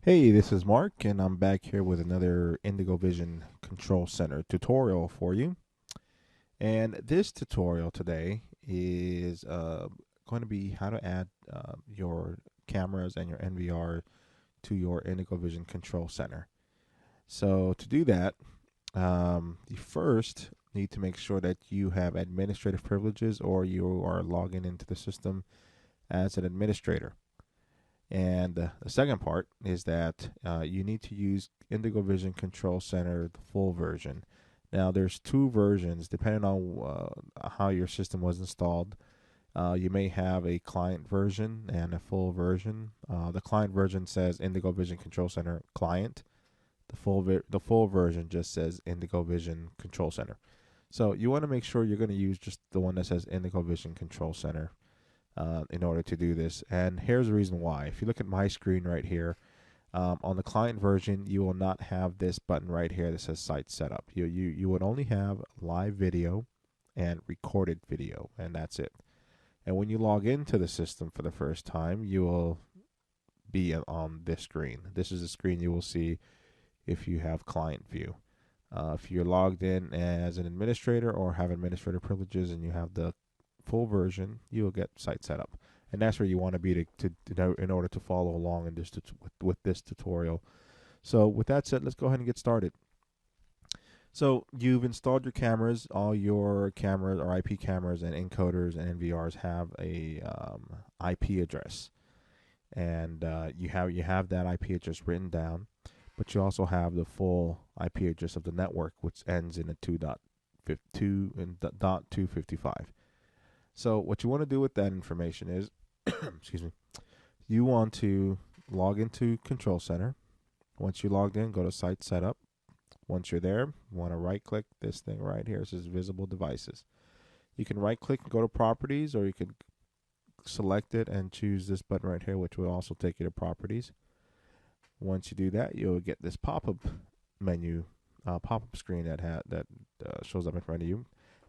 Hey, this is Mark, and I'm back here with another Indigo Vision Control Center tutorial for you. And this tutorial today is going to be how to add your cameras and your NVR to your Indigo Vision Control Center. So to do that, you first need to make sure that you have administrative privileges or you are logging into the system as an administrator. And the second part is that you need to use Indigo Vision Control Center, the full version. Now, there's two versions depending on how your system was installed. You may have a client version and a full version. The client version says Indigo Vision Control Center Client. The full version just says Indigo Vision Control Center. So you want to make sure you're going to use just the one that says Indigo Vision Control Center in order to do this. And here's the reason why. If you look at my screen right here, on the client version, you will not have this button right here that says Site Setup. You would only have live video and recorded video, and that's it. And when you log into the system for the first time, you will be on this screen. This is the screen you will see if you have client view. If you're logged in as an administrator or have administrator privileges and you have the full version, you will get site setup, and that's where you want to be to know, in order to follow along in this with this tutorial. So with that said, let's go ahead and get started. So you've installed your cameras. All your cameras or IP cameras and encoders and NVRs have a IP address, and you have that IP address written down, but you also have the full IP address of the network, which ends in a 2.52 and .255. So what you want to do with that information is, excuse me, you want to log into Control Center. Once you logged in, go to Site Setup. Once you're there, you want to right-click this thing right here. It says Visible Devices. You can right-click and go to Properties, or you can select it and choose this button right here, which will also take you to Properties. Once you do that, you'll get this pop-up menu, pop-up screen that shows up in front of you.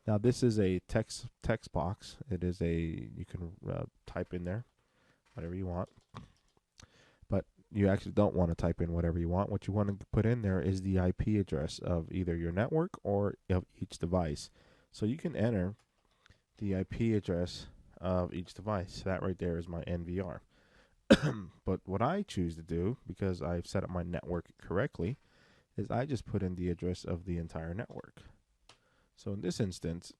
Now this is a text box. It is you can type in there whatever you want, but you actually don't want to type in whatever you want. What you want to put in there is the IP address of either your network or of each device. So you can enter the IP address of each device. That right there is my NVR. But what I choose to do, because I've set up my network correctly, is I just put in the address of the entire network. So in this instance,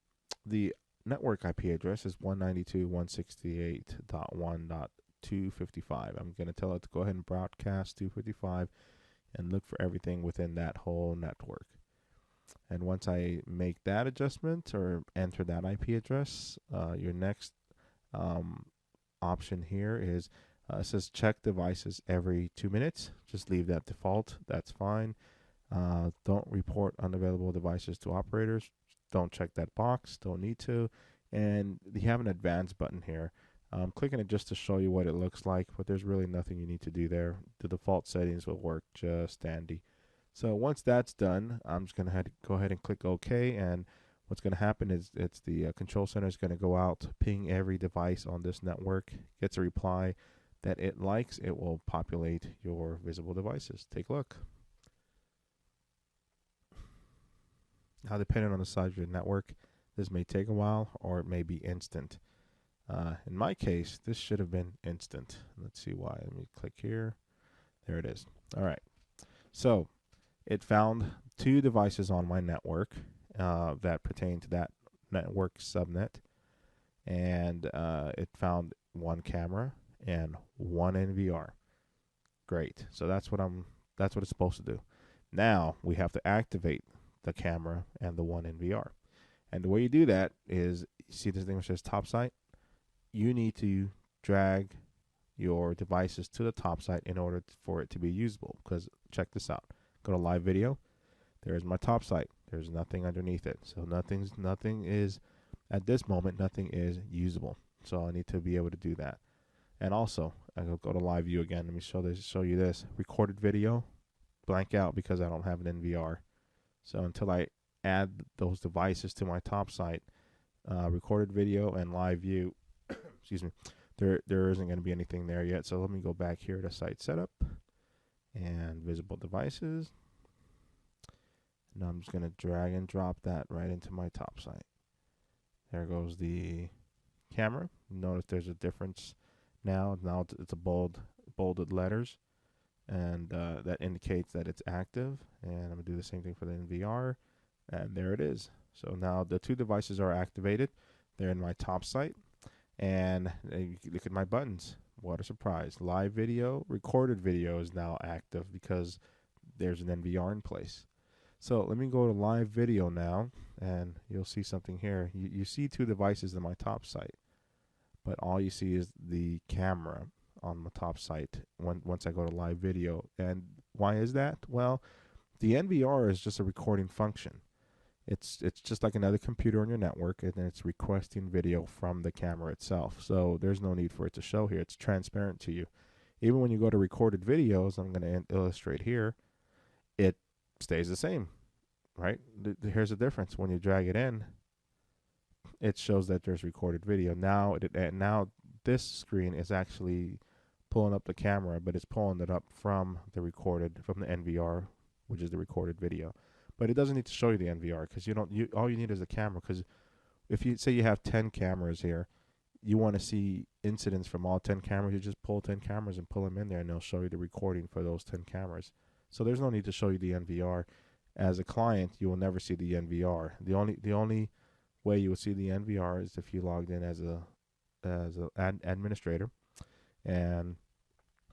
the network IP address is 192.168.1.255. I'm going to tell it to go ahead and broadcast 255 and look for everything within that whole network. And once I make that adjustment or enter that IP address, your next option here is it says check devices every 2 minutes. Just leave that default. That's fine. Don't report unavailable devices to operators. Don't check that box. Don't need to. And you have an advanced button here. I'm clicking it just to show you what it looks like, but there's really nothing you need to do there. The default settings will work just dandy. So once that's done, I'm just going to go ahead and click OK. And what's going to happen is it's the control center is going to go out, ping every device on this network, gets a reply that it likes. It will populate your visible devices. Take a look. Now, depending on the size of your network, this may take a while or it may be instant. In my case, this should have been instant. Let's see why. Let me click here. There it is. All right. So it found two devices on my network that pertain to that network subnet, and it found one camera and one NVR. Great. So that's what it's supposed to do. Now we have to activate the camera and the one NVR. And the way you do that is, you see this thing which says top site? You need to drag your devices to the top site in order for it to be usable. Because check this out. Go to live video. There's my top site. There's nothing underneath it. So nothing is, at this moment, nothing is usable. So I need to be able to do that. And also, I'll go to live view again. Let me show you this. Recorded video, blank out because I don't have an NVR. So until I add those devices to my top site, recorded video and live view, excuse me, there isn't going to be anything there yet. So let me go back here to site setup, and visible devices. Now I'm just going to drag and drop that right into my top site. There goes the camera. Notice there's a difference now. Now it's a bolded letters, and that indicates that it's active. And I'm going to do the same thing for the NVR, and there it is. So now the two devices are activated. They're in my top site, and you can look at my buttons. What a surprise. Live video, recorded video is now active because there's an NVR in place. So let me go to live video now, and you'll see something here. You see two devices in my top site, but all you see is the camera on the top site once I go to live video. And why is that? Well, the NVR is just a recording function. It's just like another computer on your network, and it's requesting video from the camera itself. So there's no need for it to show here. It's transparent to you. Even when you go to recorded videos, I'm going to illustrate here, it stays the same, right? Here's the difference. When you drag it in, it shows that there's recorded video. Now this screen is actually pulling up the camera, but it's pulling it up from the NVR, which is the recorded video. But it doesn't need to show you the NVR because all you need is a camera. Because if you say you have 10 cameras here, you want to see incidents from all 10 cameras, you just pull 10 cameras and pull them in there, and they'll show you the recording for those 10 cameras. So there's no need to show you the NVR. As a client, you will never see the NVR. The only way you will see the NVR is if you logged in as an administrator, and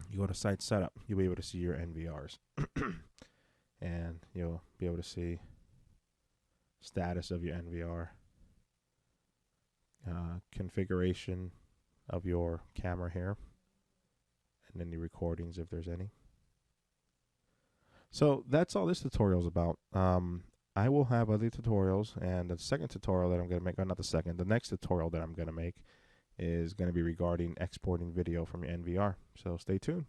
you go to site setup. You'll be able to see your NVRs. And you'll be able to see status of your NVR, configuration of your camera here, and then the recordings if there's any. So that's all this tutorial is about. I will have other tutorials, and the second tutorial that I'm going to make, or not the second, the next tutorial that I'm going to make is going to be regarding exporting video from your NVR. So stay tuned,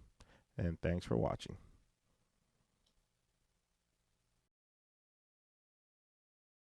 and thanks for watching.